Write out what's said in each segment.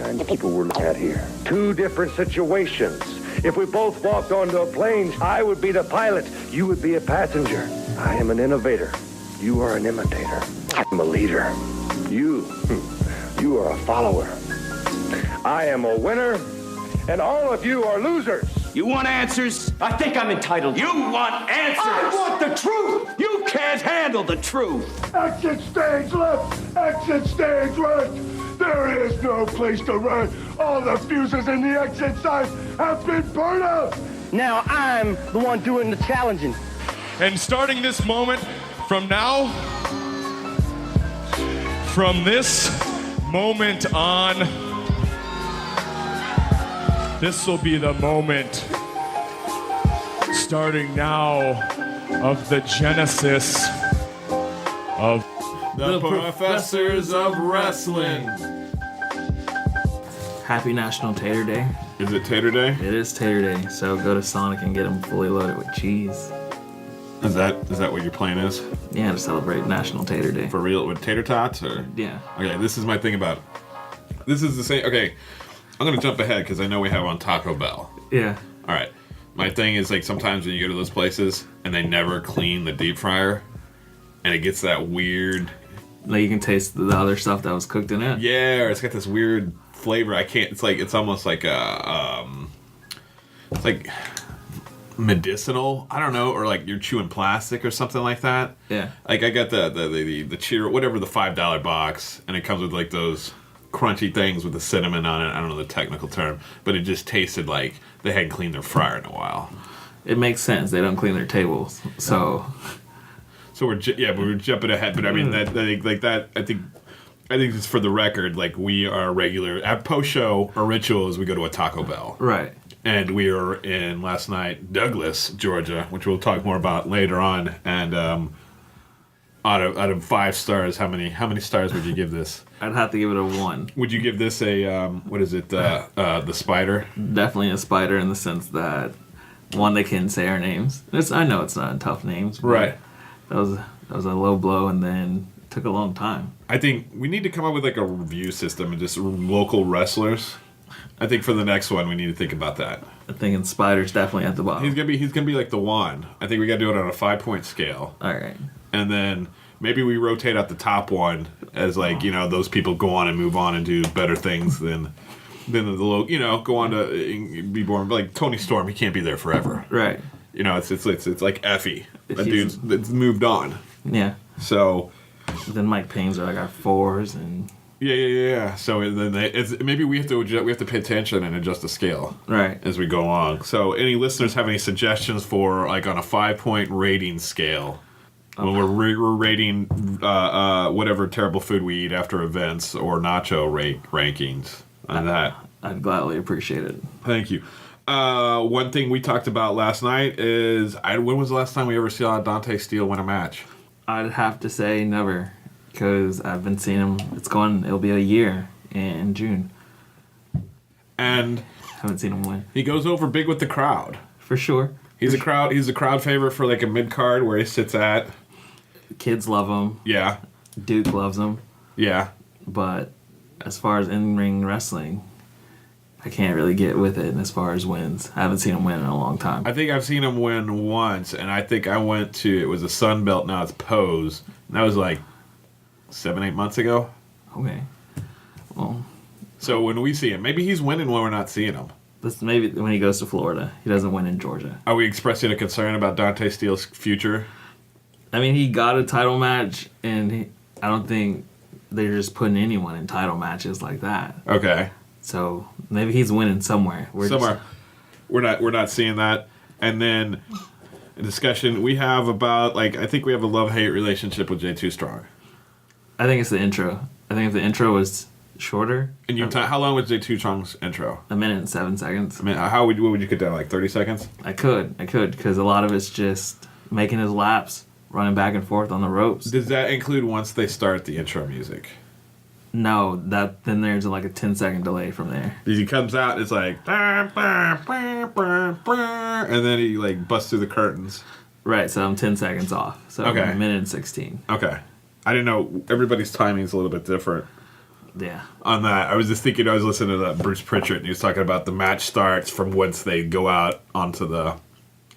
kinds of people we're looking at here. Two different situations. If we both walked onto a plane, I would be the pilot, you would be a passenger. I am an innovator. You are an imitator. I'm a leader. You are a follower. I am a winner, and all of you are losers. You want answers? I think I'm entitled. You want answers? I want the truth! You can't handle the truth. Exit stage left, exit stage right. There is no place to run. All the fuses in the exit side have been burned out. Now I'm the one doing the challenging. And starting this moment from now, from this moment on, this will be the moment, starting now, of the genesis of the Professors of Wrestling. Happy National Tater Day. Is it Tater Day? It is Tater Day, so go to Sonic and get them fully loaded with cheese. Is that what your plan is? Yeah, to celebrate National Tater Day. For real, with tater tots, or? Yeah. Okay, this is my thing about. This is the same. Okay, I'm gonna jump ahead because I know we have on Taco Bell. Yeah. All right. My thing is like sometimes when you go to those places and they never clean the deep fryer, and it gets that weird. Like you can taste the other stuff that was cooked in it. Yeah, or it's got this weird flavor. I can't. It's almost like a. It's like medicinal. I don't know, or like you're chewing plastic or something like that. Yeah. Like I got the cheer, whatever, the $5 box, and it comes with like those crunchy things with the cinnamon on it. I don't know the technical term, but it just tasted like they hadn't cleaned their fryer in a while. It makes sense. They don't clean their tables, so. So we're jumping ahead, but I mean that I think it's for the record. Like we are regular at post show. Our ritual is we go to a Taco Bell. Right. And we were in last night, Douglas, Georgia, which we'll talk more about later on. And out of 5 stars, how many stars would you give this? I'd have to give it a 1. Would you give this a what is it? The Spider? Definitely a spider in the sense that one, they can say our names. I know it's not tough names, but Right. That was a low blow, and then it took a long time. I think we need to come up with like a review system and just local wrestlers. I think for the next one we need to think about that. I'm thinking spider's definitely at the bottom. He's gonna be like the one. I think we gotta do it on a 5-point scale. All right. And then maybe we rotate out the top one as like, those people go on and move on and do better things than the low, go on to be born. Like Tony Storm, he can't be there forever. Right. It's like Effie. That dude's moved on. Yeah. So then Mike Payne's are like our 4s and. Yeah. So then maybe we have to pay attention and adjust the scale right as we go along. So any listeners have any suggestions for like on a 5-point rating scale when we're rating whatever terrible food we eat after events or nacho rankings on that? I'd gladly appreciate it. Thank you. One thing we talked about last night is when was the last time we ever saw Dante Steele win a match? I'd have to say never. Because I've been seeing him. It'll be a year in June. And haven't seen him win. He goes over big with the crowd. For sure. He's a crowd favorite for like a mid card where he sits at. Kids love him. Yeah. Duke loves him. Yeah. But as far as in-ring wrestling, I can't really get with it as far as wins. I haven't seen him win in a long time. I think I've seen him win once, and I think I went to, it was a Sun Belt, now it's Pose. And that was like 7-8 months ago. Okay. Well. So when we see him, maybe he's winning when we're not seeing him. Maybe when he goes to Florida. He doesn't win in Georgia. Are we expressing a concern about Dante Steele's future? I mean, he got a title match, and I don't think they're just putting anyone in title matches like that. Okay. So maybe he's winning somewhere. We're not seeing that. And then a discussion we have about, like, I think we have a love-hate relationship with J2 Strong. I think it's the intro. I think if the intro was shorter. And how long was J2 Strong's intro? 1 minute and 7 seconds. I mean, what would you cut down, like 30 seconds? I could, because a lot of it's just making his laps, running back and forth on the ropes. Does that include once they start the intro music? No, then there's like a 10-second delay from there. He comes out, it's like, and then he like busts through the curtains. Right, so I'm 10 seconds off. So okay. 1 minute and 16. Okay. I didn't know, everybody's timing is a little bit different. Yeah. On that. I was just thinking, I was listening to that Bruce Pritchard, and he was talking about the match starts from once they go out onto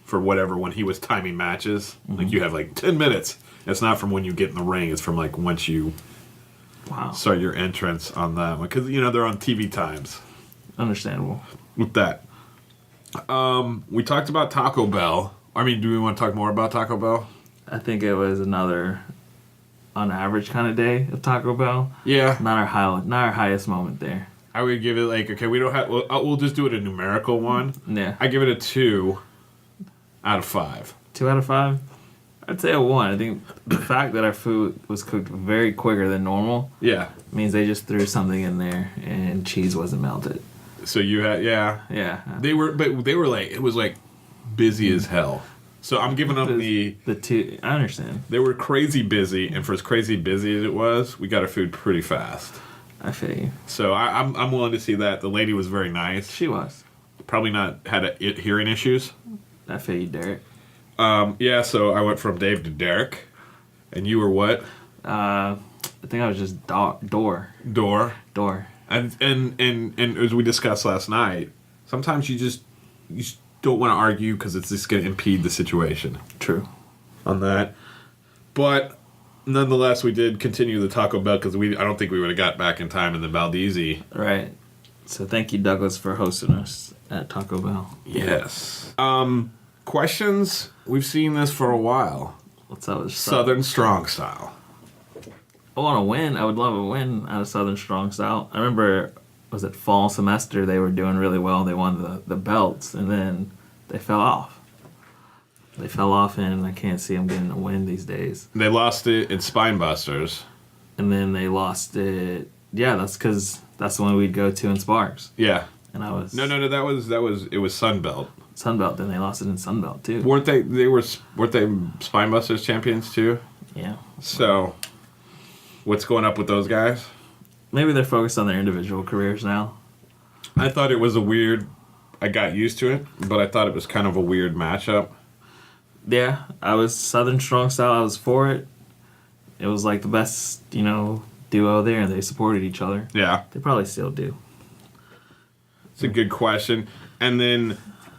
for whatever, when he was timing matches. Like, you have like 10 minutes. It's not from when you get in the ring, it's from like once you start your entrance on that one. Because, they're on TV times. Understandable. With that. We talked about Taco Bell. I mean, do we want to talk more about Taco Bell? I think it was another on average kind of day of Taco Bell. Yeah. Not our highest moment there. I would give it like, okay, we don't have, we'll just do it a numerical one. Yeah. I give it a 2 out of 5. 2 out of 5? I'd say a 1. I think the fact that our food was cooked very quicker than normal means they just threw something in there and cheese wasn't melted. So you had, Yeah. They were like, it was like busy as hell. So I'm giving them the 2. I understand. They were crazy busy, and for as crazy busy as it was, we got our food pretty fast. I feel you. So I'm willing to see that. The lady was very nice. She was. Probably not had hearing issues. I feel you, Derek. So I went from Dave to Derek. And you were what? I think I was just Door. And as we discussed last night, sometimes you just don't want to argue because it's just going to impede the situation. True. On that. But nonetheless, we did continue the Taco Bell because I don't think we would have got back in time in the Baldizzi. Right. So thank you, Douglas, for hosting us at Taco Bell. Yes. Questions? We've seen this for a while. What's up with Southern Strong Style. I want to win. I would love a win out of Southern Strong Style. I remember, was it fall semester, they were doing really well. They won the belts, and then they fell off. And I can't see them getting a win these days. They lost it in Spinebusters. And then they lost it. Yeah, that's because that's the one we'd go to in Sparks. Yeah. And I was... No, it was Sunbelt. Sunbelt, then they lost it in Sunbelt, too. Weren't they Spinebusters champions, too? Yeah. So, what's going up with those guys? Maybe they're focused on their individual careers now. I thought it was I got used to it, but I thought it was kind of a weird matchup. Yeah, I was Southern Strong Style. I was for it. It was like the best, duo there, and they supported each other. Yeah. They probably still do. It's a good question. And then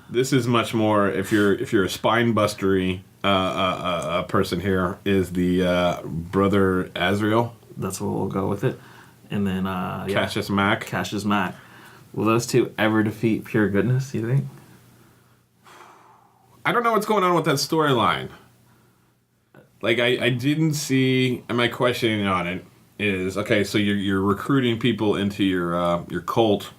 this is much more, if you're a spinebustery person here, is the brother Azrael. That's what we'll go with it. And then Cassius Mac. Cassius Mac. Will those two ever defeat Pure Goodness, you think? I don't know what's going on with that storyline. Like, I didn't see, and my questioning on it is, okay, so you're recruiting people into your cult.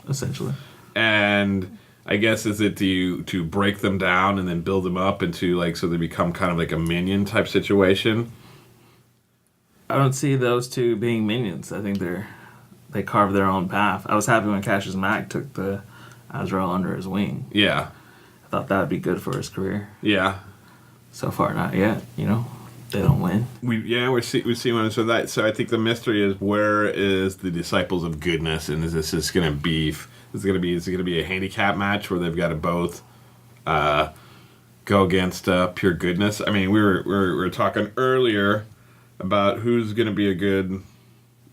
Essentially. And I guess is it to break them down and then build them up into, like, so they become kind of like a minion type situation? I don't see those two being minions. I think they carve their own path. I was happy when Cassius Mac took the Azrael under his wing. Yeah. I thought that would be good for his career. Yeah. So far, not yet. They don't win. We see one. So I think the mystery is, where is the Disciples of Goodness, and is this just going to beef? Is it going to be a handicap match where they've got to both go against Pure Goodness? I mean, we were talking earlier about who's going to be a good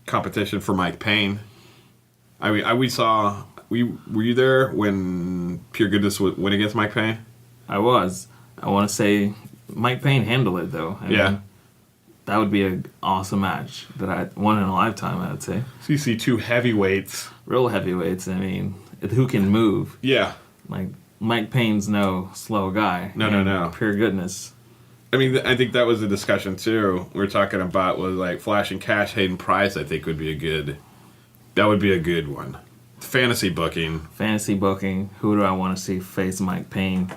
competition for Mike Payne. I mean, were you there when Pure Goodness went against Mike Payne? I was. I want to say Mike Payne handled it, though. I mean, that would be an awesome match that I one in a lifetime, I would say. So you see two heavyweights. Real heavyweights. I mean, who can move. Yeah. Like, Mike Payne's no slow guy. No. Pure Goodness. I mean, I think that was a discussion, too. We were talking about was like Flash and Cash, Hayden Price, I think would be a good one. Fantasy booking. Who do I want to see face Mike Payne?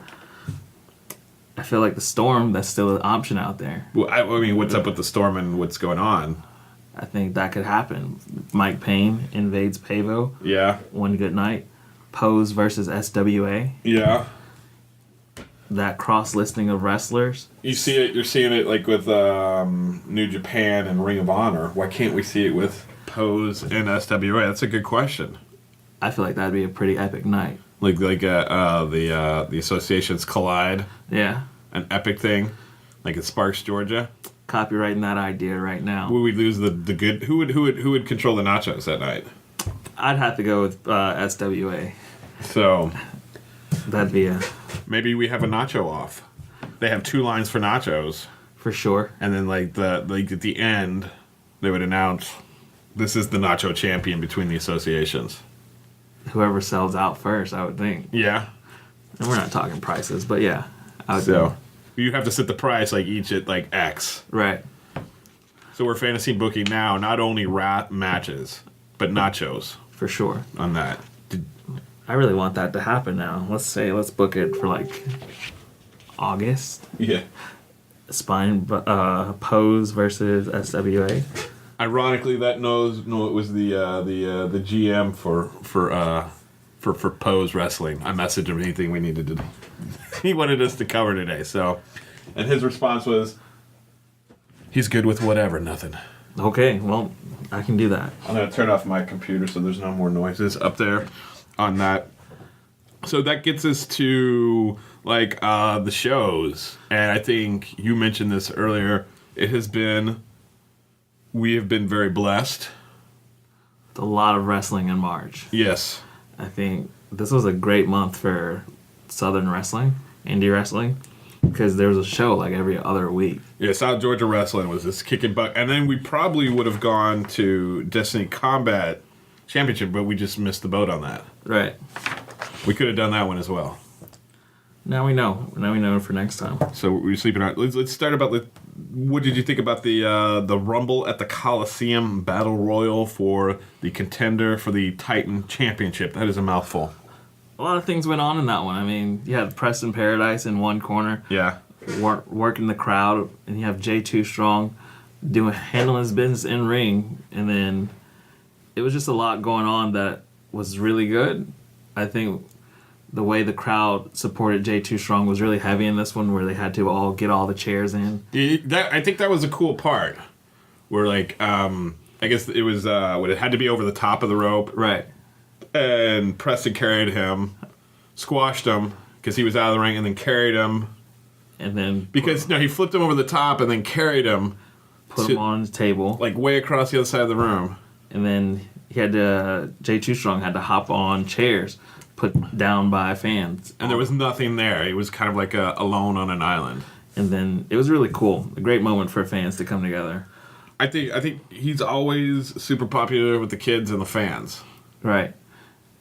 I feel like the Storm, that's still an option out there. Well, I mean, what's up with the Storm and what's going on? I think that could happen. Mike Payne invades Pavo. Yeah. One good night. Pose versus SWA. Yeah. That cross-listing of wrestlers. You're seeing it like with New Japan and Ring of Honor. Why can't we see it with Pose and SWA? That's a good question. I feel like that'd be a pretty epic night. Like the associations collide. Yeah. An epic thing, like in Sparks, Georgia. copywriting that idea right now. Would we lose the good? Who would control the nachos that night? I'd have to go with SWA. So That'd be maybe we have a nacho off. They have 2 lines for nachos, for sure. and then like at the end, they would announce this is the nacho champion between the associations. Whoever sells out first, I would think. Yeah. And we're not talking prices, but yeah, I would So think. you have to set the price like each at like X. Right. So we're fantasy booking now not only rat matches, but nachos For sure. on that. I really want that to happen now. Let's book it for like August. Yeah. Pose versus SWA. Ironically, it was the GM for Pose Wrestling. I messaged him anything we needed to. He wanted us to cover today, so, and his response was, he's good with whatever, nothing. Okay, well, I can do that. I'm gonna turn off my computer so there's no more noises up there on that. So that gets us to like the shows, and I think you mentioned this earlier. We have been very blessed. A lot of wrestling in March. Yes. I think this was a great month for Southern wrestling, indie wrestling, because there was a show like every other week. Yeah, South Georgia Wrestling was this kicking butt. And then we probably would have gone to Destiny Combat Championship, but we just missed the boat on that. Right. We could have done that one as well. Now we know. Now we know for next time. So we're sleeping on. Let's start about what did you think about the Rumble at the Coliseum Battle Royal for the contender for the Titan Championship? That is a mouthful. A lot of things went on in that one. I mean, you had Preston Paradise in one corner, Yeah. working the crowd, and you have J2 Strong handling his business in ring, and then it was just a lot going on that was really good. I think the way the crowd supported J2 Strong was really heavy in this one, where they had to all get all the chairs in. I think that was a cool part, where like I guess it was it had to be over the top of the rope, Right. and Preston carried him, squashed him because he was out of the ring, and then carried him And then because he flipped him over the top and then carried him put him on the table. like way across the other side of the room. And then he had to, J2 Strong had to hop on chairs put down by fans. And there was nothing there. He was kind of like alone on an island. And then it was really cool. A great moment for fans to come together. I think he's always super popular with the kids and the fans. Right.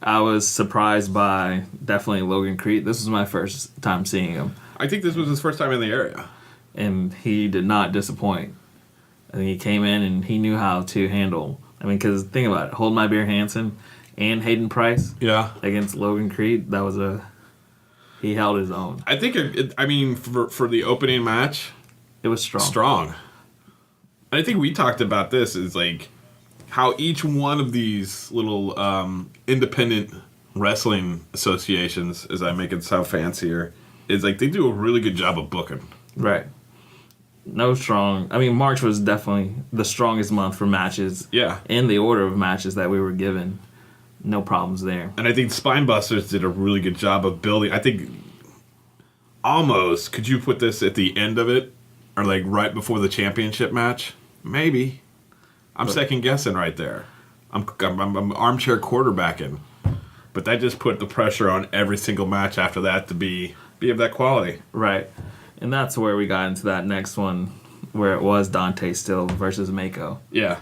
I was surprised by definitely Logan Creed. This was my first time seeing him. I think this was his first time in the area. And he did not disappoint. I think he came in and he knew how to handle. I mean, because think about it. Hold My Beer Hansen and Hayden Price against Logan Creed. That was he held his own. I think, for the opening match, It was strong. strong. I think we talked about this, is like how each one of these little independent wrestling associations, as I make it sound fancier, is like they do a really good job of booking. Right. No strong. I mean, March was definitely the strongest month for matches. Yeah. In the order of matches that we were given. No problems there. And I think Spinebusters did a really good job of building. I think almost, could you put this at the end of it? Or like right before the championship match? Maybe. I'm second guessing right there. I'm armchair quarterbacking. But that just put the pressure on every single match after that to be of that quality. Right. And that's where we got into that next one, where it was Dante Still versus Mako. Yeah.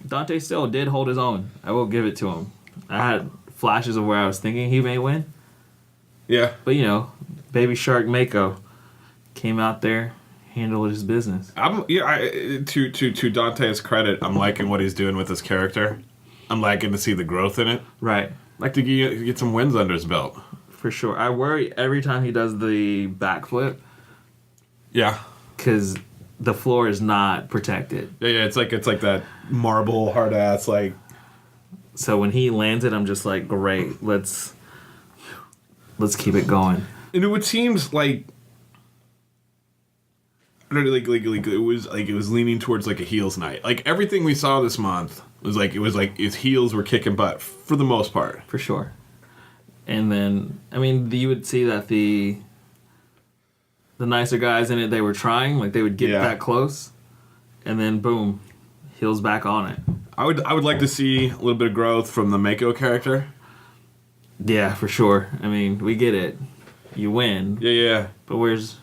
Dante Still did hold his own. I will give it to him. I had flashes of where I was thinking he may win. Yeah. But, Baby Shark Mako came out there, handled his business. To Dante's credit, I'm liking what he's doing with his character. I'm liking to see the growth in it. Right. I'd like to get some wins under his belt. For sure. I worry every time he does the backflip, Yeah. because the floor is not protected. Yeah, it's like that marble hard ass like. So when he lands it, I'm just like, great, let's keep it going. And it seems like I don't know, it was leaning towards like a heels night. Like everything we saw this month was like his heels were kicking butt for the most part. For sure. And then, I mean, you would see that the nicer guys in it, they were trying, like they would get that close. and then boom, heels back on it. I would like to see a little bit of growth from the Mako character. Yeah, for sure. I mean, we get it. You win. Yeah. But where's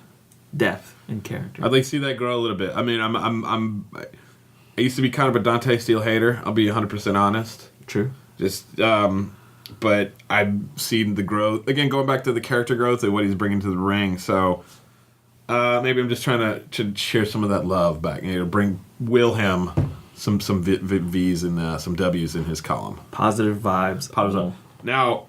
depth in character? I'd like to see that grow a little bit. I mean, I used to be kind of a Dante Steele hater. I'll be 100% honest. True. Just, but I've seen the growth again. Going back to the character growth and what he's bringing to the ring. So maybe I'm just trying to share some of that love back. Will him some V's and some W's in his column. Positive vibes. Positive. Now,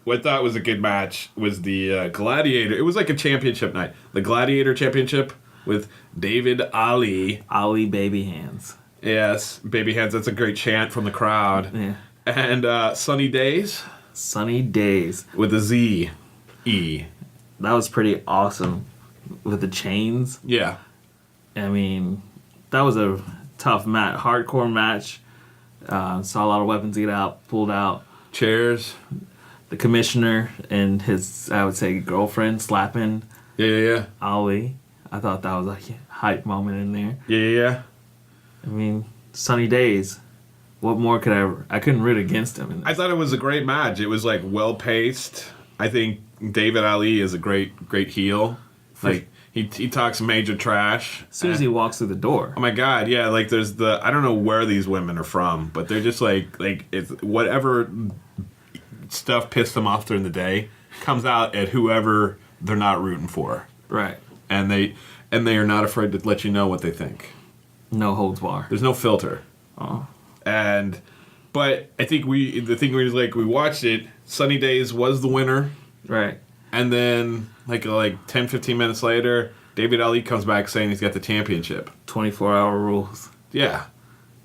what I thought was a good match was the Gladiator. It was like a championship night. The Gladiator Championship with David Ali. Ali Baby Hands. Yes, Baby Hands. That's a great chant from the crowd. Yeah. And Sunny Days. Sunny Days. With a Z. E. That was pretty awesome. With the chains. Yeah. I mean, that was a tough match. Hardcore match. Saw a lot of weapons get out, pulled out. Chairs. The commissioner and his, I would say, girlfriend slapping Yeah. Ali. I thought that was a hype moment in there. Yeah. I mean, Sunny Days. What more could I couldn't root against him. I thought it was a great match. It was like well paced. I think David Ali is a great heel. Like he talks major trash. As soon as he walks through the door. Oh my god, yeah, like there's I don't know where these women are from, but they're just like it's whatever stuff pissed them off during the day comes out at whoever they're not rooting for. Right. And they are not afraid to let you know what they think. No holds bar. There's no filter. Oh. But I think we watched it. Sunny Days was the winner. Right. And then like 10, 15 minutes later, David Ali comes back saying he's got the championship. 24-hour rules. Yeah.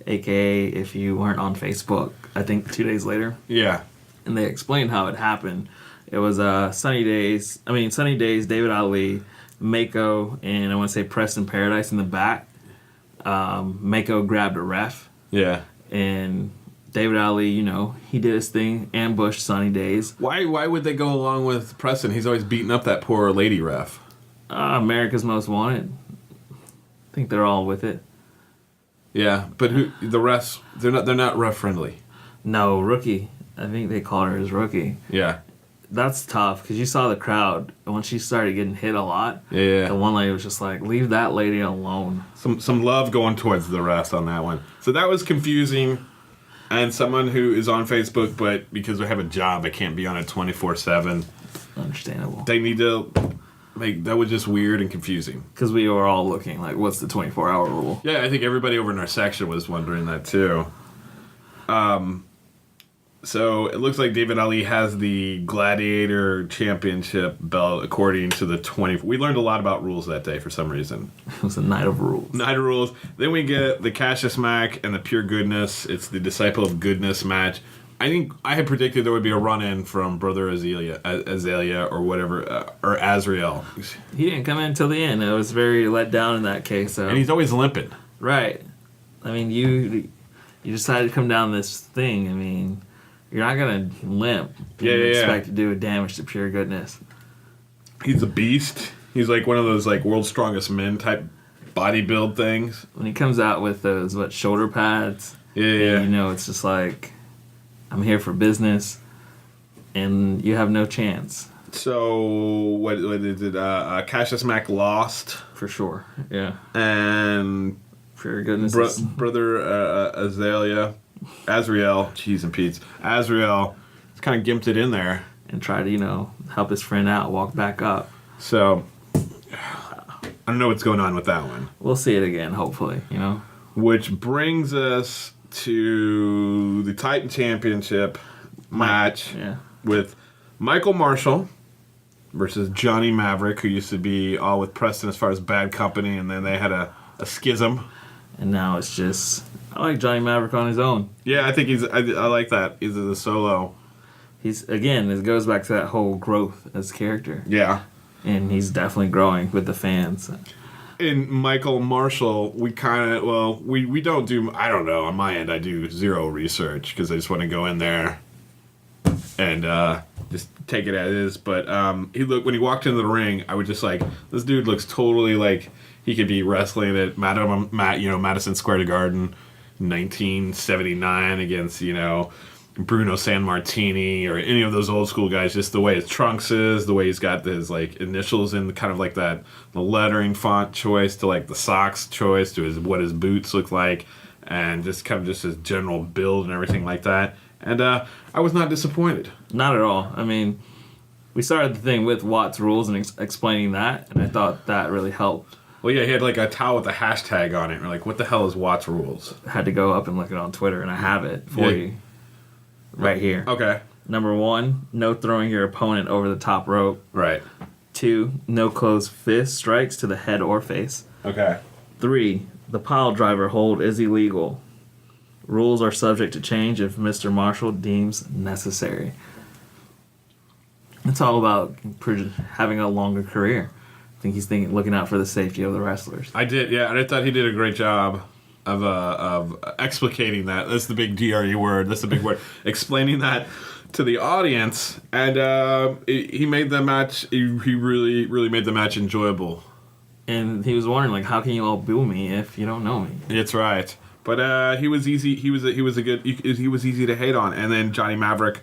AKA if you weren't on Facebook, I think 2 days later. Yeah. And they explained how it happened. It was Sunny Days, David Ali, Mako, and I want to say Preston Paradise in the back. Mako grabbed a ref. Yeah. And David Ali, he did his thing, ambushed Sunny Days. Why would they go along with Preston? He's always beating up that poor lady ref. America's Most Wanted. I think they're all with it. Yeah, but the refs? They're not ref friendly. No, Rookie. I think they called her as Rookie. Yeah. That's tough because you saw the crowd and when she started getting hit a lot. Yeah. The one lady was just like, "Leave that lady alone." Some love going towards the refs on that one. So that was confusing. And someone who is on Facebook, but because they have a job, I can't be on it 24/7. Understandable. They need to. That was just weird and confusing. Because we were all looking like, what's the 24-hour rule? Yeah, I think everybody over in our section was wondering that too. So it looks like David Ali has the Gladiator Championship belt according to the 20. We learned a lot about rules that day for some reason. It was a night of rules. Night of rules. Then we get the Cassius Mac and the Pure Goodness. It's the Disciple of Goodness match. I think I had predicted there would be a run-in from Brother Azalea or whatever, or Azrael. He didn't come in until the end. I was very let down in that case. So. And he's always limping. Right. I mean, you decided to come down this thing. I mean, you're not going to limp. You expect to do damage to Pure Goodness. He's a beast. He's like one of those like World's Strongest Men type body build things. When he comes out with those, shoulder pads. Yeah. It's just like, I'm here for business, and you have no chance. So, what is it? Cassius Mac lost. For sure, yeah. And Pure Goodness. Brother Azrael, cheese and Pete's. Azrael kind of gimped it in there. And tried to, help his friend out, walk back up. So, I don't know what's going on with that one. We'll see it again, hopefully, Which brings us to the Titan Championship match with Michael Marshall versus Johnny Maverick, who used to be all with Preston as far as Bad Company, and then they had a schism. And now it's just, I like Johnny Maverick on his own. Yeah, I think I like that. He's a solo. It goes back to that whole growth as character. Yeah. And he's definitely growing with the fans. In Michael Marshall, we don't do, I don't know, on my end, I do zero research because I just want to go in there and just take it as is. But when he walked into the ring, I was just like, this dude looks totally like he could be wrestling at Madison Square Garden, 1979 against Bruno Sammartini or any of those old school guys. Just the way his trunks is, the way he's got his like initials in kind of like that, the lettering font choice to like the socks choice to what his boots look like, and just kind of just his general build and everything like that. And I was not disappointed. Not at all. I mean, we started the thing with Watt's rules and explaining that, and I thought that really helped. Well, yeah, he had like a towel with a hashtag on it. We're like, what the hell is Watt's rules? I had to go up and look it on Twitter, and I have it for you right here. Okay. Number 1, no throwing your opponent over the top rope. Right. 2, no closed fist strikes to the head or face. Okay. 3, the pile driver hold is illegal. Rules are subject to change if Mr. Marshall deems necessary. It's all about having a longer career. I think he's looking out for the safety of the wrestlers. I did, yeah, and I thought he did a great job of explicating that. That's the big DRE word. That's the big word. Explaining that to the audience, and he made the match. He really, really made the match enjoyable. And he was wondering, like, how can you all boo me if you don't know me? That's right. But he was easy. He was easy to hate on. And then Johnny Maverick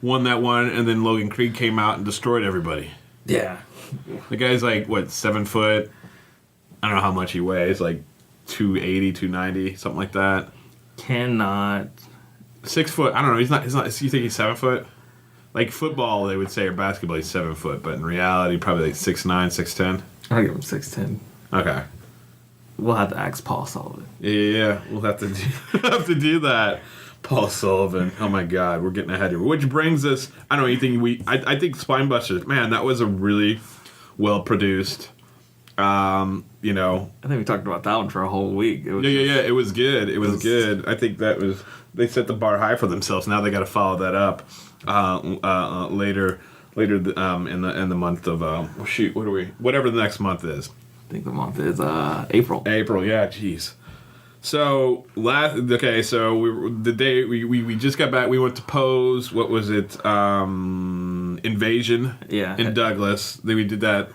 won that one, and then Logan Creed came out and destroyed everybody. Yeah. The guy's like, what, 7 foot? I don't know how much he weighs, like 280, 290, something like that. Cannot. 6 foot. I don't know. He's not. You think he's 7 foot? Like football, they would say, or basketball, he's 7 foot, but in reality, probably like 6'9", 6'10". I'll give him 6'10". Okay. We'll have to ask Paul Sullivan. Yeah, we'll have to do that. Paul Sullivan. Oh my God, we're getting ahead here. Which brings us. I don't know anything. I think Spinebusters. Man, that was a really well produced. I think we talked about that one for a whole week. Yeah. It was good. It was good. I think that was. They set the bar high for themselves. Now they got to follow that up later in the month of what are we? Whatever the next month is. I think the month is April. April, yeah, jeez. So so we just got back. We went to Pose. What was it? Invasion. Yeah. In Douglas. Then we did that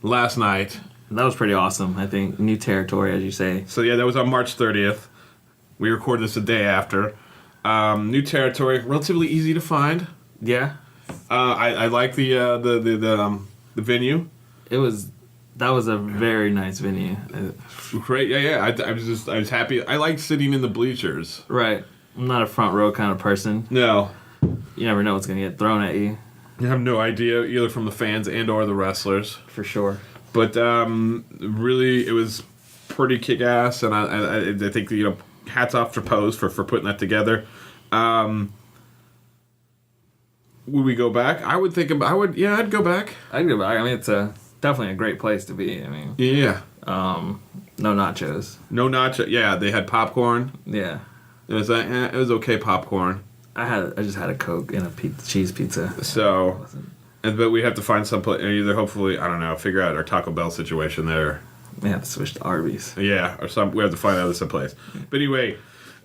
last night. That was pretty awesome. I think new territory, as you say. So yeah, that was on March 30th. We recorded this the day after. New territory, relatively easy to find. Yeah. I like the venue. That was a very nice venue. Great, yeah. I was happy. I like sitting in the bleachers. Right. I'm not a front row kind of person. No. You never know what's gonna get thrown at you. You have no idea, either from the fans and or the wrestlers. For sure. But really, it was pretty kick-ass, and I think hats off to Pose for putting that together. Would we go back? I'd go back. I'd go back. I mean, it's definitely a great place to be. I mean, yeah. No nachos. No nacho. Yeah, they had popcorn. Yeah. It was okay popcorn. I just had a Coke and a cheese pizza. So, but we have to find some place. Either hopefully, I don't know, figure out our Taco Bell situation there. We have to switch to Arby's. Yeah, we have to find out some place. But anyway,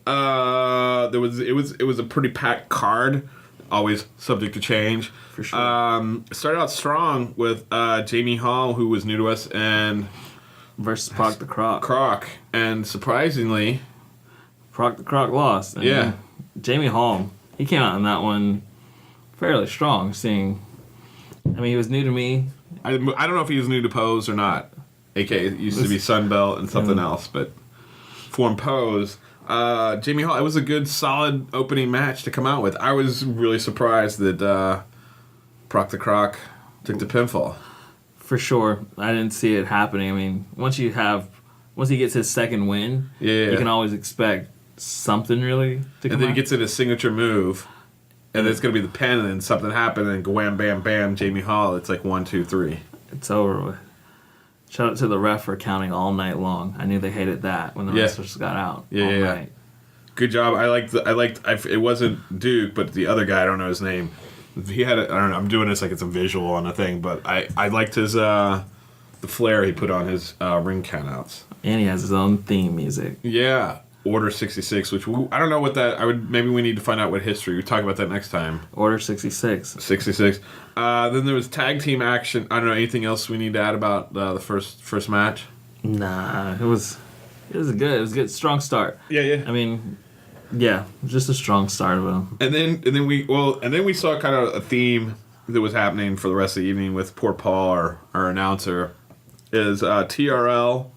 it was a pretty packed card. Always subject to change. For sure. Started out strong with Jamie Hall, who was new to us, and versus Proc the Croc. Croc, and surprisingly, Proc the Croc lost. And yeah. Jamie Hall, he came out in that one fairly strong. He was new to me. I don't know if he was new to Pose or not. AKA it used to be Sunbelt and something else, but form Pose. Jamie Hall, it was a good, solid opening match to come out with. I was really surprised that Proc the Croc took the pinfall. For sure. I didn't see it happening. I mean, once he gets his second win, you can always expect something really to come And then out. he gets in his signature move, and then it's going to be the pin, and then something happened, and wham, bam, bam, Jamie Hall. It's like 1, 2, 3. It's over with. Shout out to the ref for counting all night long. I knew they hated that when the wrestlers got out all night. Good job. It wasn't Duke, but the other guy, I don't know his name. He had I don't know, I'm doing this like it's a visual on a thing, but I liked his the flair he put on his ring countouts. And he has his own theme music. Yeah. Order 66, which I don't know what that. Maybe we need to find out what history. We talk about that next time. Order 66. 66. Then there was tag team action. I don't know anything else we need to add about the first match. Nah, it was good. It was a good, strong start. Yeah. I mean, yeah, just a strong start of them. And then we saw kind of a theme that was happening for the rest of the evening with poor Paul, our announcer, is TRL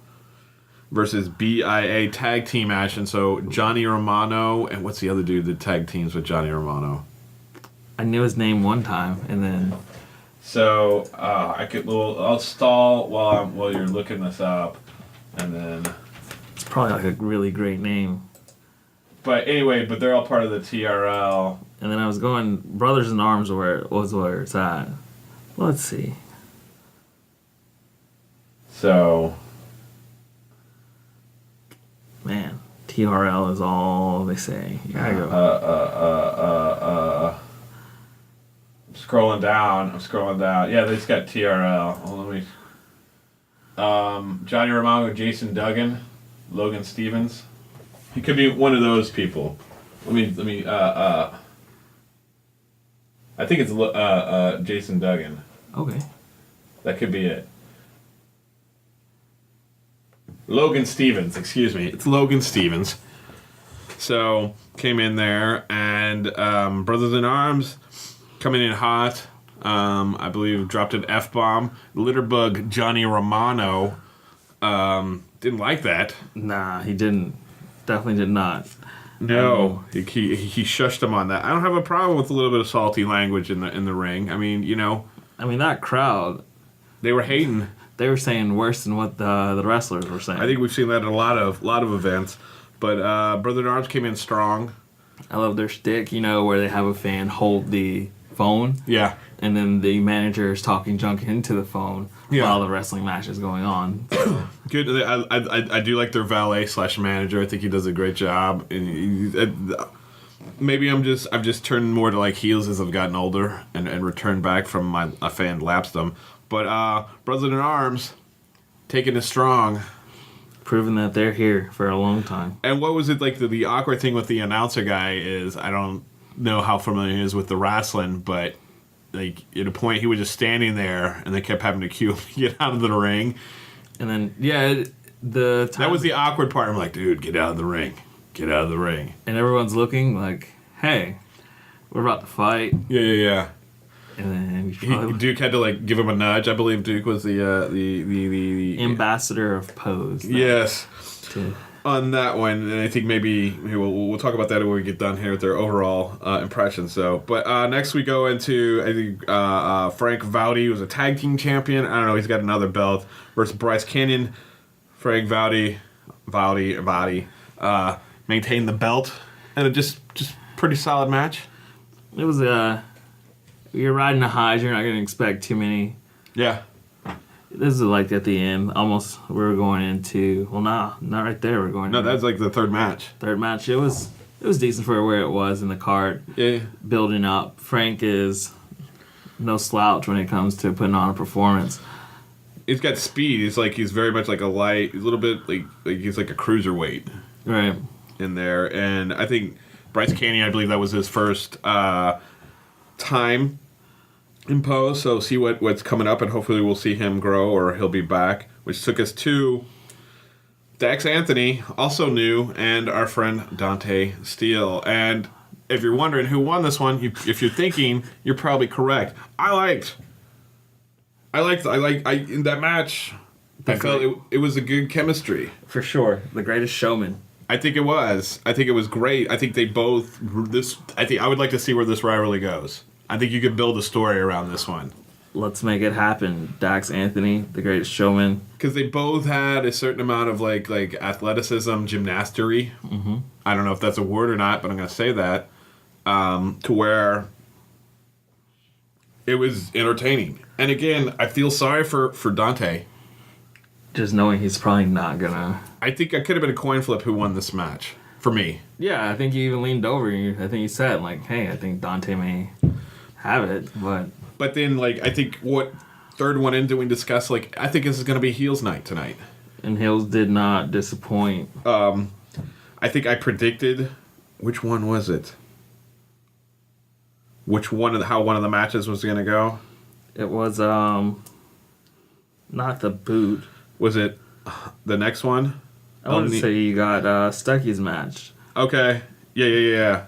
versus BIA tag team action. So Johnny Romano and what's the other dude that tag teams with Johnny Romano? I knew his name one time, and then. So I'll stall while you're looking this up, and then. It's probably like a really great name. But anyway, they're all part of the TRL. And then I was going Brothers in Arms where it's at. Let's see. So. Man, TRL is all they say. You gotta go. I'm scrolling down. Yeah, they just got TRL. Well, let me. Johnny Romano, Jason Duggan, Logan Stevens. He could be one of those people. Let me. I think it's Jason Duggan. Okay. That could be it. Logan Stevens, excuse me. It's Logan Stevens. So, came in there, and Brothers in Arms coming in hot. I believe dropped an F-bomb. Litterbug Johnny Romano didn't like that. Nah, he didn't. Definitely did not. No, he shushed him on that. I don't have a problem with a little bit of salty language in the ring. I mean, that crowd. They were hating. They were saying worse than what the wrestlers were saying. I think we've seen that at a lot of events. But Brother in Arms came in strong. I love their shtick, where they have a fan hold the phone. Yeah. And then the manager is talking junk into the phone while the wrestling match is going on. Good. I do like their valet / manager. I think he does a great job. And maybe I've just turned more to like heels as I've gotten older and returned back from a fan lapsdom. But Brothers in Arms taking it strong. Proving that they're here for a long time. And what was it like? The awkward thing with the announcer guy is I don't know how familiar he is with the wrestling, but like at a point he was just standing there and they kept having to cue him to get out of the ring. And then that was the awkward part. I'm like, dude, get out of the ring. Get out of the ring. And everyone's looking like, hey, we're about to fight. Yeah. And then Duke had to like give him a nudge. I believe Duke was the ambassador of pose. Yes, on that one, and I think maybe we'll talk about that when we get done here with their overall impressions. So, but next we go into I think Frank Vowdy was a tag team champion. I don't know. He's got another belt versus Bryce Canyon. Frank Vowdy maintained the belt, and it just pretty solid match. It was you're riding the highs. You're not going to expect too many. Yeah. This is like at the end. Almost we were going into. Well, not right there. We're going. No, that's like the third match. Third match. It was decent for where it was in the card. Yeah. Building up. Frank is no slouch when it comes to putting on a performance. He's got speed. He's very much like a light, a little bit like he's like a cruiserweight. Right. In there, and I think Bryce Canyon, I believe that was his first time in pose, so see what's coming up, and hopefully we'll see him grow or he'll be back, which took us to Dax Anthony, also new, and our friend Dante Steele. And if you're wondering who won this one, if you're thinking, you're probably correct. I in that match, I felt it was a good chemistry. For sure. The greatest showman. I think it was. I think it was great. I think they both. I would like to see where this rivalry goes. I think you could build a story around this one. Let's make it happen. Dax Anthony, the greatest showman. Because they both had a certain amount of like athleticism, gymnastery. Mm-hmm. I don't know if that's a word or not, but I'm going to say that. To where it was entertaining. And again, I feel sorry for Dante. Just knowing he's probably not gonna. I think it could have been a coin flip who won this match for me. Yeah, I think he even leaned over. I think he said like, "Hey, I think Dante may have it," but. But then, like, I think what third one in we discussed, like, I think this is going to be heels night tonight. And heels did not disappoint. I I think I predicted, which one was it? How one of the matches was going to go? It was not the boot. Was it the next one? I want to say you got Stuckey's match. Okay. Yeah.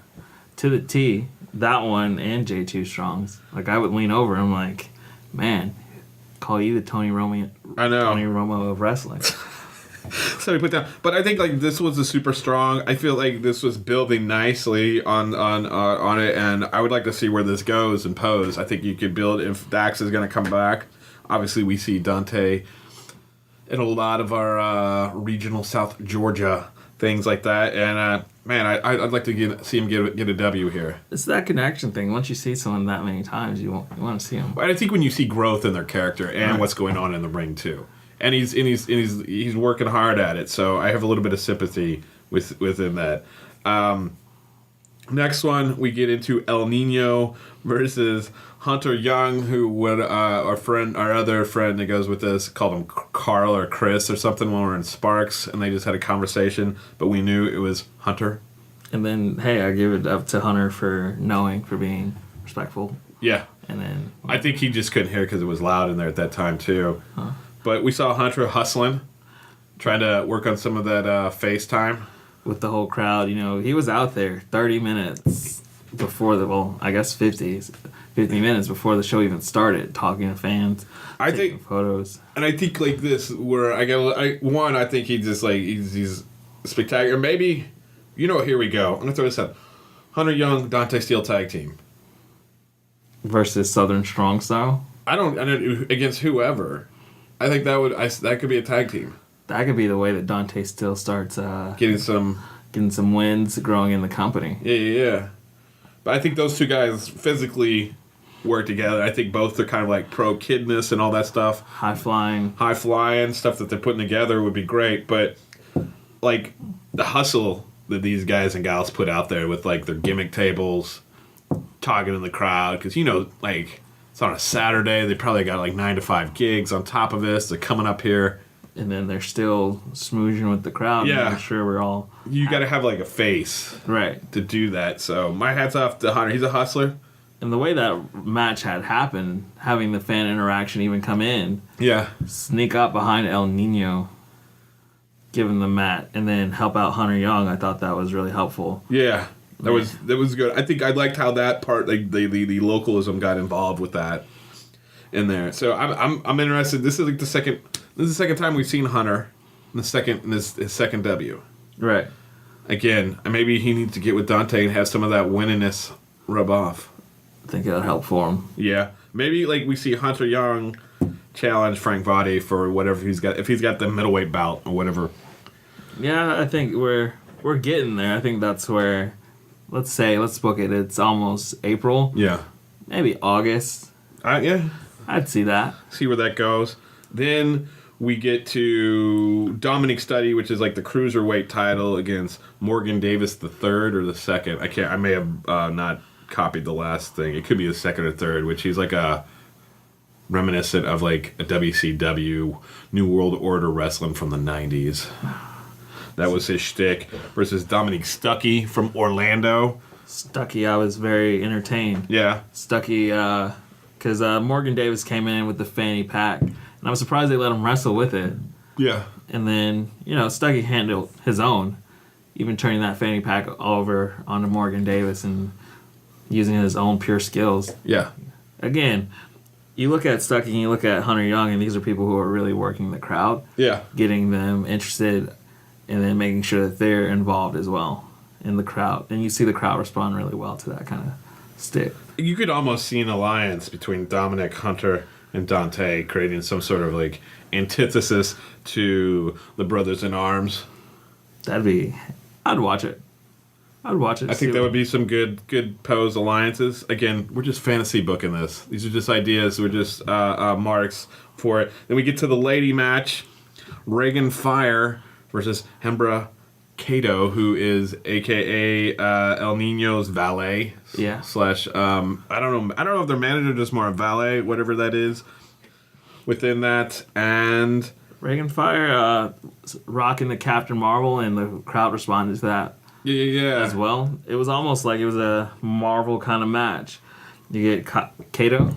To the T, that one and J2 Strong's. Like, I would lean over and I'm like, man, call you the Tony Romo. I know. Tony Romo of wrestling. So we put down, but I think like this was a super strong. I feel like this was building nicely on it, and I would like to see where this goes and pose. I think you could build if Dax is going to come back. Obviously, we see Dante in a lot of our regional South Georgia things like that, and man, I'd like to see him get a W here. It's that connection thing. Once you see someone that many times, you want to see them. But I think when you see growth in their character and what's going on in the ring too. And he's working hard at it, so I have a little bit of sympathy within that. Next one, we get into El Nino versus Hunter Young, who would our other friend that goes with us called him Carl or Chris or something when we were in Sparks, and they just had a conversation, but we knew it was Hunter. And then, hey, I give it up to Hunter for being respectful. Yeah. And then I think he just couldn't hear because it was loud in there at that time too. Huh. But we saw Hunter hustling, trying to work on some of that FaceTime. With the whole crowd, he was out there 30 minutes before 50 minutes before the show even started, talking to fans, taking photos. And I think like this, where I think he's spectacular. Maybe, here we go. I'm going to throw this out. Hunter Young, Dante Steele tag team. Versus Southern Strong Style? I don't against whoever. I think that could be a tag team. That could be the way that Dante still starts getting some wins, growing in the company. Yeah. But I think those two guys physically work together. I think both are kind of like pro kidness and all that stuff. High flying stuff that they're putting together would be great. But like the hustle that these guys and gals put out there with like their gimmick tables, talking in the crowd, because like. It's on a Saturday. They probably got like 9 to 5 gigs on top of this. They're coming up here. And then they're still smooching with the crowd. Yeah. I'm sure we're all... You got to have like a face. Right. To do that. So my hat's off to Hunter. He's a hustler. And the way that match had happened, having the fan interaction even come in. Yeah. Sneak up behind El Nino, give him the mat, and then help out Hunter Young. I thought that was really helpful. Yeah. That was good. I think I liked how that part, like the localism, got involved with that in there. So I'm interested. This is like the second time we've seen Hunter in his second W. Right. Again, maybe he needs to get with Dante and have some of that winniness rub off. I think it'll help for him. Yeah, maybe like we see Hunter Young challenge Frank Vade for whatever he's got, if he's got the middleweight bout or whatever. Yeah, I think we're getting there. I think that's where. Let's book it. It's almost April. Yeah. Maybe August. Yeah. I'd see that. See where that goes. Then we get to Dominic Stuckey, which is like the cruiserweight title against Morgan Davis the third or the second. I may have not copied the last thing. It could be the second or third, which he's like a reminiscent of like a WCW New World Order wrestling from the 90s. That was his shtick versus Dominic Stuckey from Orlando. Stuckey, I was very entertained. Yeah. Stuckey, because Morgan Davis came in with the fanny pack, and I was surprised they let him wrestle with it. Yeah. And then, Stuckey handled his own, even turning that fanny pack over onto Morgan Davis and using his own pure skills. Yeah. Again, you look at Stuckey and you look at Hunter Young, and these are people who are really working the crowd. Yeah. Getting them interested, and then making sure that they're involved as well in the crowd. And you see the crowd respond really well to that kind of stick. You could almost see an alliance between Dominic, Hunter, and Dante, creating some sort of like antithesis to the Brothers in Arms. I'd watch it. I think that would be some good pose alliances. Again, we're just fantasy booking this. These are just ideas. We're just marks for it. Then we get to the lady match. Reagan Fire versus Hembrough Cato, who is AKA El Nino's valet. Yeah. Slash, I don't know if their manager, just more a valet, whatever that is, within that. And Reagan Fire rocking the Captain Marvel, and the crowd responded to that Yeah. as well. It was almost like it was a Marvel kind of match. You get Cato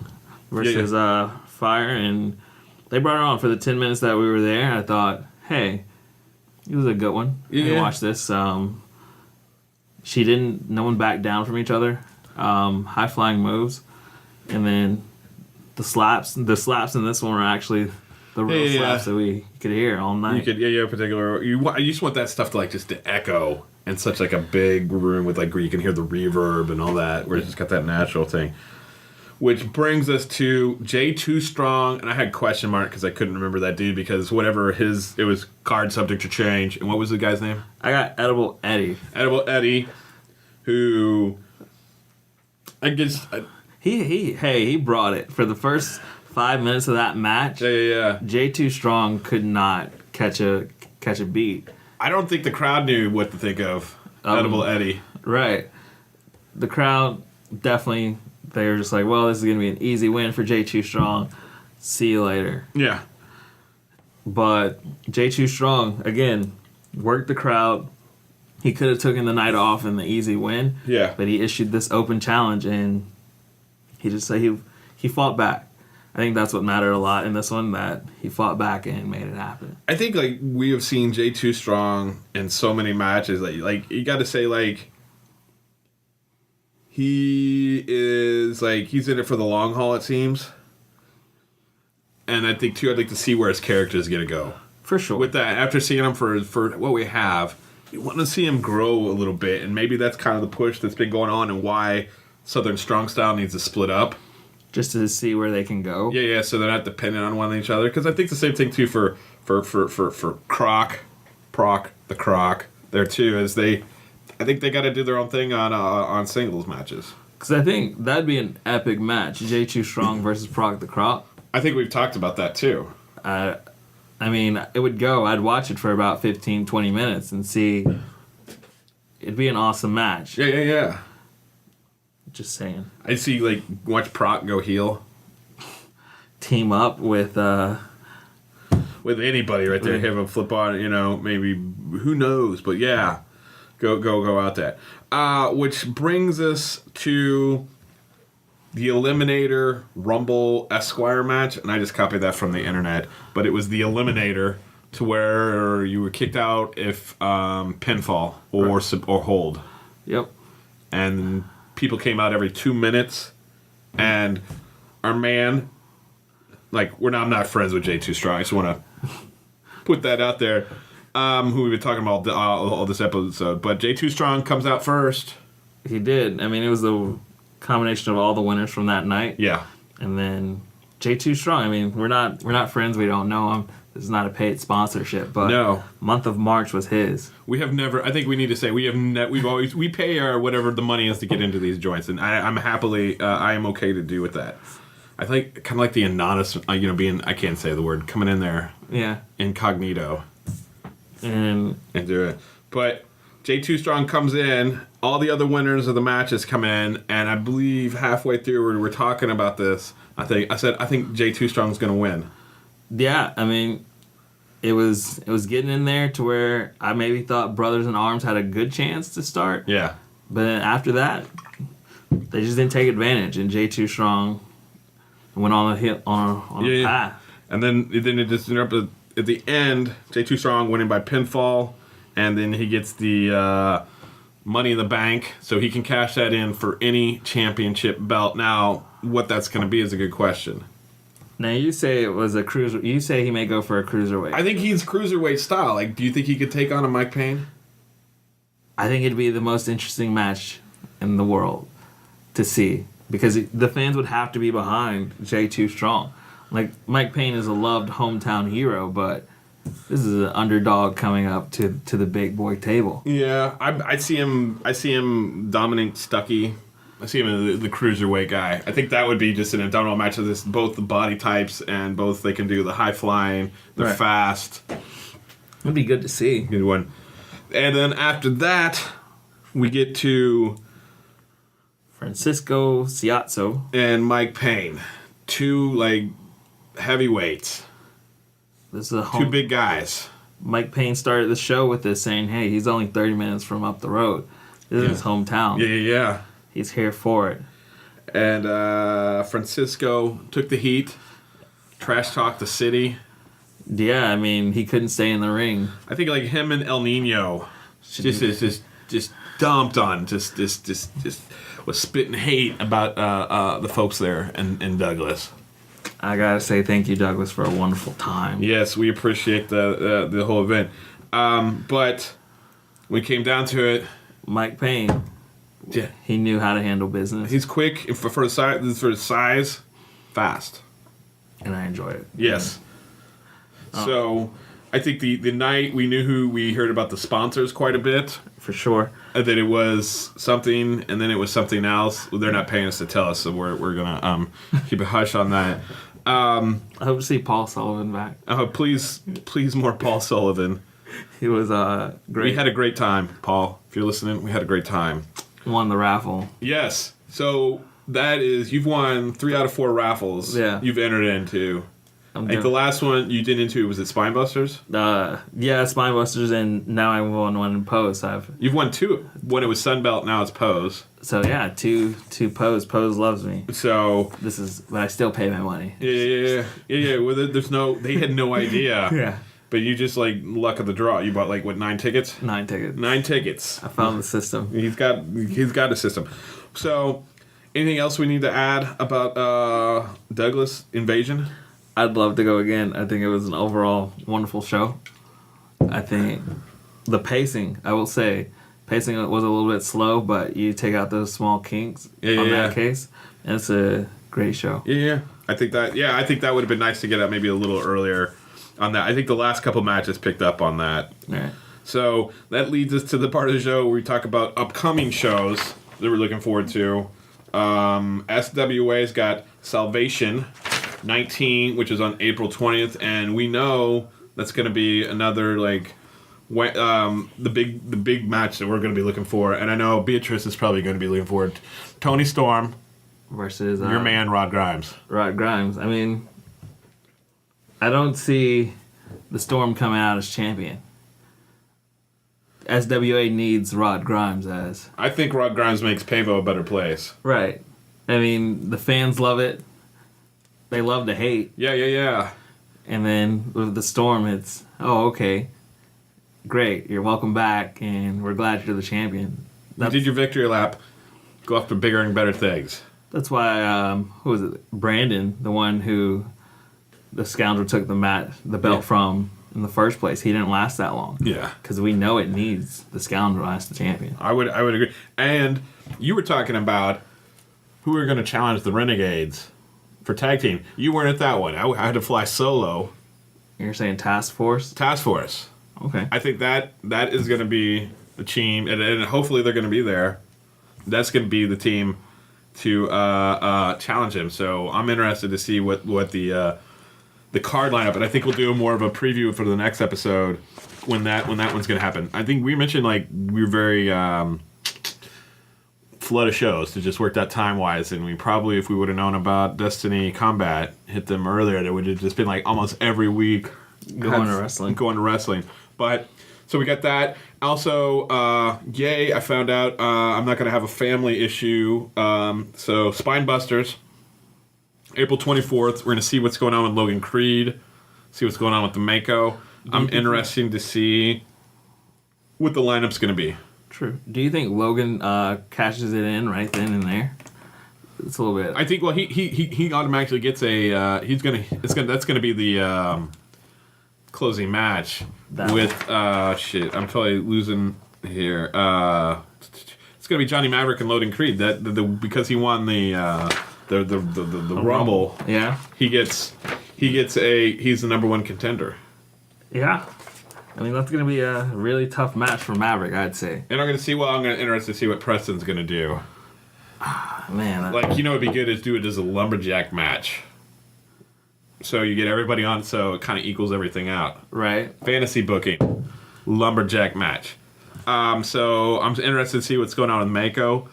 versus Fire, and they brought her on for the 10 minutes that we were there. I thought, hey, it was a good one. Yeah. I watched this. No one backed down from each other. High flying moves, and then the slaps in this one were actually the real slaps that we could hear all night. You just want that stuff to like just to echo in such like a big room with like where you can hear the reverb and all that, where it's just got that natural thing. Which brings us to J2 Strong, and I had question mark because I couldn't remember that dude because it was card subject to change. And what was the guy's name? I got Edible Eddie. Edible Eddie, who I guess he brought it for the first 5 minutes of that match. Yeah. J2 Strong could not catch a beat. I don't think the crowd knew what to think of Edible Eddie. Right. The crowd definitely, they were just like, well, this is going to be an easy win for J2 Strong. See you later. Yeah. But J2 Strong, again, worked the crowd. He could have taken the night off in the easy win. Yeah. But he issued this open challenge, and he just said he fought back. I think that's what mattered a lot in this one, that he fought back and made it happen. I think like we have seen J2 Strong in so many matches. Like you got to say like he is like he's in it for the long haul. It seems, and I think too I'd like to see where his character is gonna go. For sure. With that, after seeing him for what we have, you want to see him grow a little bit, and maybe that's kind of the push that's been going on and why Southern Strong Style needs to split up. Just to see where they can go. Yeah, so they're not dependent on one each other. Because I think the same thing too for Proc the Croc there too. I think they got to do their own thing on singles matches. Because I think that'd be an epic match, J2 Strong versus Proc the Croc. I think we've talked about that too. I mean, it would go. I'd watch it for about 15, 20 minutes and see. It'd be an awesome match. Yeah. Just saying. I see like watch Proc go heel. Team up with anybody right there, have a flip on, maybe who knows, but yeah, go out there. Which brings us to the Eliminator Rumble Esquire match, and I just copied that from the internet, but it was the Eliminator to where you were kicked out if pinfall or hold. Yep. And people came out every 2 minutes, and our man, like I'm not friends with J2 Strong. I just want to put that out there. Who we've been talking about all this episode, but J2 Strong comes out first. He did. I mean, it was the combination of all the winners from that night. Yeah, and then J2 Strong. I mean, we're not friends. We don't know him. This is not a paid sponsorship, but no. Month of March was his. We have never. I think we need to say we pay our whatever the money is to get into these joints, and I'm happily I am okay to do with that. I think kind of like the anonymous, being I can't say the word coming in there. Yeah. Incognito. And do it, but J2 Strong comes in. All the other winners of the matches come in, and I believe halfway through we were talking about this. I think J2 Strong's going to win. Yeah, I mean, it was getting in there to where I maybe thought Brothers in Arms had a good chance to start. Yeah. But then after that, they just didn't take advantage, and J2 Strong went on a path. And then it just interrupted at the end. J2 Strong winning by pinfall, and then he gets the Money in the Bank, so he can cash that in for any championship belt. Now, what that's going to be is a good question. Now, you say it was a cruiser. You say he may go for a cruiserweight. I think he's cruiserweight style. Like, do you think he could take on a Mike Payne? I think it'd be the most interesting match in the world to see, because the fans would have to be behind J2 Strong. Like, Mike Payne is a loved hometown hero, but this is an underdog coming up to the big boy table. Yeah, I see him dominate Stuckey. I see him as the cruiserweight guy. I think that would be just an abdominal match of this, both the body types and both they can do the high flying, the fast. It'd be good to see. Good one. And then after that, we get to Francisco Ciazzo and Mike Payne, two like heavyweights. This is a Two big guys. Mike Payne started the show with this, saying, "Hey, he's only 30 minutes from up the road. This is his hometown. Yeah. He's here for it." And Francisco took the heat, trash talked the city. Yeah, I mean, he couldn't stay in the ring. I think like him and El Nino just dumped on, just was spitting hate about the folks there in Douglas. I gotta say thank you, Douglas, for a wonderful time. Yes, we appreciate the whole event. But when it came down to it, Mike Payne, yeah, he knew how to handle business. he's quick for his size, fast. And I enjoyed it. Yes. So I think the night we knew who we heard about the sponsors quite a bit. For sure. That it was something, and then it was something else. They're not paying us to tell us, so we're gonna keep a hush on that. I hope to see Paul Sullivan back. Please, more Paul Sullivan. He was great. We had a great time, Paul. If you're listening, we had a great time. Won the raffle. Yes. So that is, you've won 3 out of 4 raffles. Yeah. You've entered into. Like the last one you did into, was it Spinebusters? Yeah, Spinebusters, and now I won one in Pose. You've won 2. When it was Sunbelt, now it's Pose. So yeah, two Pose. Pose loves me. So but I still pay my money. Yeah. Well, they had no idea. Yeah. But you just like luck of the draw. You bought like what, 9 tickets? 9 tickets. 9 tickets. I found the system. He's got a system. So, anything else we need to add about Douglas Invasion? I'd love to go again. I think it was an overall wonderful show. I think the pacing, I will say, was a little bit slow, but you take out those small kinks that case, and it's a great show. Yeah. I think that would have been nice to get out maybe a little earlier on that. I think the last couple matches picked up on that. All right. So that leads us to the part of the show where we talk about upcoming shows that we're looking forward to. SWA's got Salvation 19, which is on April 20th, and we know that's going to be another the big match that we're going to be looking for. And I know Beatrice is probably going to be looking forward to Tony Storm versus your man Rod Grimes. Rod Grimes. I mean, I don't see the Storm coming out as champion. SWA needs Rod Grimes as. I think Rod Grimes makes Pavo a better place. Right. I mean, the fans love it. They love to hate. Yeah. And then with the Storm, it's, oh, okay, great, you're welcome back, and we're glad you're the champion. You did your victory lap. Go after bigger and better things. That's why, who was it? Brandon, the one who the scoundrel took the belt from in the first place. He didn't last that long. Yeah. Because we know it needs the scoundrel as the champion. I would agree. And you were talking about who were going to challenge the Renegades for tag team. You weren't at that one. I had to fly solo. You're saying Task Force? Task Force. Okay. I think that is going to be the team, and hopefully they're going to be there. That's going to be the team to challenge him. So I'm interested to see what the card lineup, and I think we'll do more of a preview for the next episode when that one's going to happen. I think we mentioned we were very flood of shows to just work that time wise, and we probably, if we would have known about Destiny Combat, hit them earlier, there would have just been almost every week going to wrestling. But so we got that. Also, I found out I'm not going to have a family issue. So Spinebusters, April 24th. We're going to see what's going on with Logan Creed, see what's going on with the Mako. I'm interested to see what the lineup's going to be. True. Do you think Logan cashes it in right then and there? It's a little bit. I think. Well, he automatically gets a. That's gonna be the closing match with. Shit, I'm totally losing here. It's gonna be Johnny Maverick and Logan Creed. Because he won the Rumble. Yeah. He's the number 1 contender. Yeah. I mean, that's going to be a really tough match for Maverick, I'd say. And I'm interested to see what Preston's going to do. Man. It'd be good to do it as a lumberjack match. So you get everybody on, so it kind of equals everything out. Right. Fantasy booking. Lumberjack match. So I'm interested to see what's going on with Mako.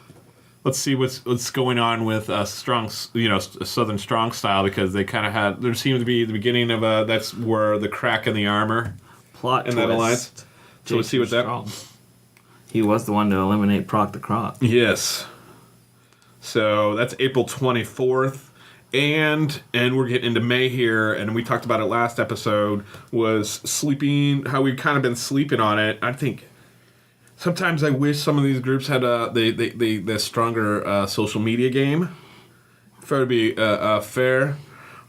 let's see what's going on with strong, Southern Strong Style, because they kind of had, there seemed to be the beginning of that's where the crack in the armor Plot in twist. that alliance. So let's see what Strong. He was the one to eliminate Proc the Croc. Yes. So that's April 24th. And we're getting into May here, and we talked about it last episode, was sleeping, how we've kind of been sleeping on it. I think sometimes I wish some of these groups had the stronger social media game. Fair to be fair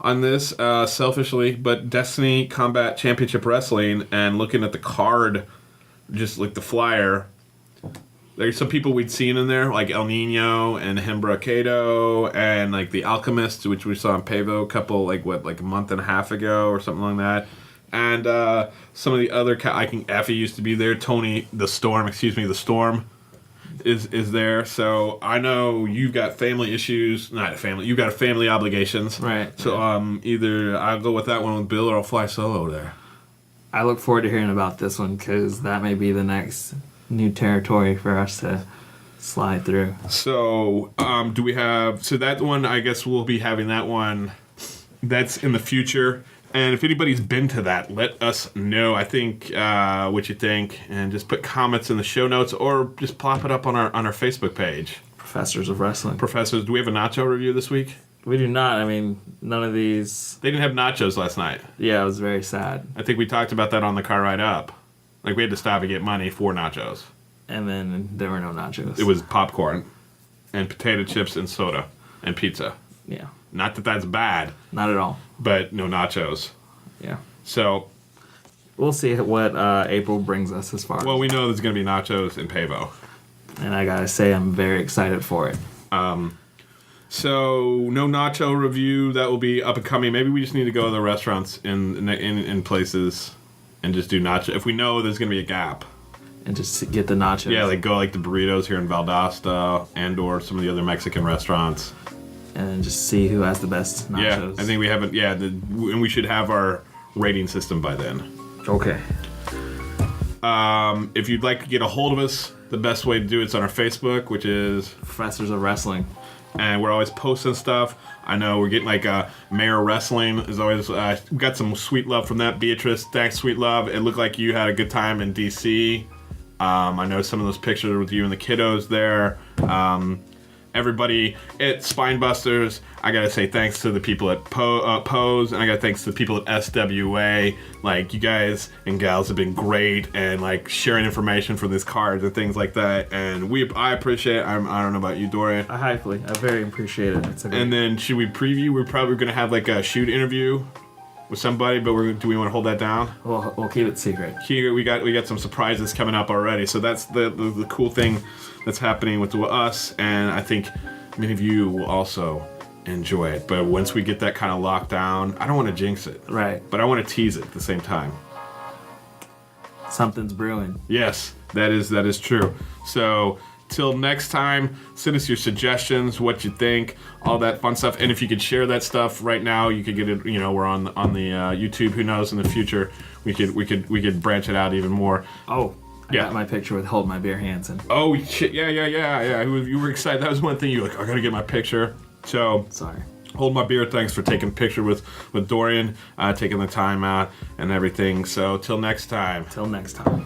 on this, selfishly, but Destiny Combat Championship Wrestling, and looking at the card, just like the flyer, there's some people we'd seen in there, like El Nino and Hembrough Cato, and like the Alchemists, which we saw in Pavo a couple, like a month and a half ago or something like that. And some of the other, I think Effie used to be there. Tony, the Storm is there. So I know you've got family issues, you've got family obligations. Right. So either I'll go with that one with Bill, or I'll fly solo there. I look forward to hearing about this one, because that may be the next new territory for us to slide through. So, do we have... So that one, I guess we'll be having that one. That's in the future. And if anybody's been to that, let us know, I think, what you think. And just put comments in the show notes, or just plop it up on our Facebook page. Professors of Wrestling. Professors, do we have a nacho review this week? We do not. I mean, none of these... They didn't have nachos last night. Yeah, it was very sad. I think we talked about that on the car ride up. Like, we had to stop and get money for nachos. And then there were no nachos. It was popcorn and potato chips and soda and pizza. Yeah. Not that that's bad. Not at all. But no nachos. Yeah. So... We'll see what April brings us as far. Well, we know there's going to be nachos in Pavo. And I gotta say, I'm very excited for it. So, no nacho review. That will be up and coming. Maybe we just need to go to the restaurants in places and just do nacho. If we know there's going to be a gap. And just get the nachos. Yeah, like go like the burritos here in Valdosta and or some of the other Mexican restaurants. And just see who has the best nachos. Yeah, I think we haven't. Yeah, and we should have our rating system by then. Okay. If you'd like to get a hold of us, the best way to do it's on our Facebook, which is Professors of Wrestling. And we're always posting stuff. I know we're getting like Mayor Wrestling is always. We got some sweet love from that. Beatrice, thanks, sweet love. It looked like you had a good time in DC. I know some of those pictures with you and the kiddos there. Everybody at Spinebusters, I gotta say thanks to the people at Pose, and I gotta thanks to the people at SWA. Like, you guys and gals have been great, and like sharing information for these cards and things like that. And I appreciate it. I don't know about you, Dorrian. I very appreciate it. And then should we preview? We're probably gonna have like a shoot interview with somebody, but do we want to hold that down? We'll keep it secret. Here we got some surprises coming up already. So that's the cool thing that's happening with us, and I think many of you will also enjoy it. But once we get that kind of locked down, I don't want to jinx it. Right. But I want to tease it at the same time. Something's brewing. Yes, that is true. So till next time, send us your suggestions, what you think, all that fun stuff. And if you could share that stuff right now, you could get it. We're on the YouTube. Who knows, in the future we could branch it out even more. Oh, I got my picture with Hold My Bare Hands in. Oh shit! Yeah. You were excited. That was one thing you were like, I gotta get my picture. So sorry. Hold My Beer. Thanks for taking a picture with Dorrian, taking the time out and everything. So till next time. Till next time.